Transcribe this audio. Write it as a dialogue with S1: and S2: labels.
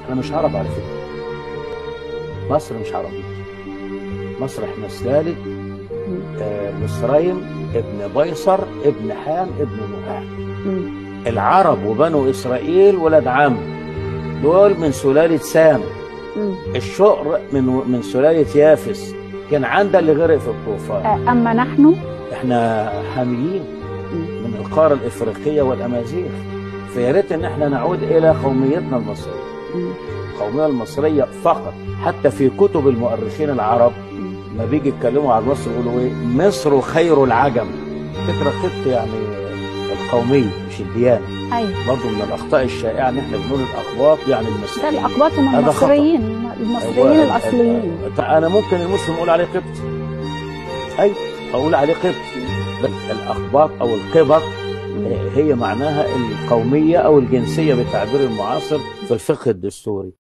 S1: احنا مش عرب على فكره. مصر مش عربيه. مصر احنا سلاله مصريم ابن بيصر ابن حام ابن نوح. العرب وبنو اسرائيل ولاد عم، دول من سلاله سام. الشقر من سلاله يافس. كان عندها اللي غرق في الطوفان.
S2: اما نحن
S1: احنا حاميين من القاره الافريقيه والامازيغ. فيا ريت ان احنا نعود الى قوميتنا المصريه. القوميه المصريه فقط. حتى في كتب المؤرخين العرب لما بيجي يتكلموا عن مصر يقولوا ايه؟ مصر خير العجم. فكره خط يعني القوميه مش الديانه.
S2: ايوه
S1: برضه من الاخطاء الشائعه ان احنا بنقول الاقباط يعني المسيحيين.
S2: ده الاقباط هم المصريين الاصليين.
S1: انا ممكن المسلم اقول عليه قبطي. ايوه اقول عليه قبطي. بس الاقباط او القبط هي معناها القوميه او الجنسيه بالتعبير المعاصر في الفقه الدستوري.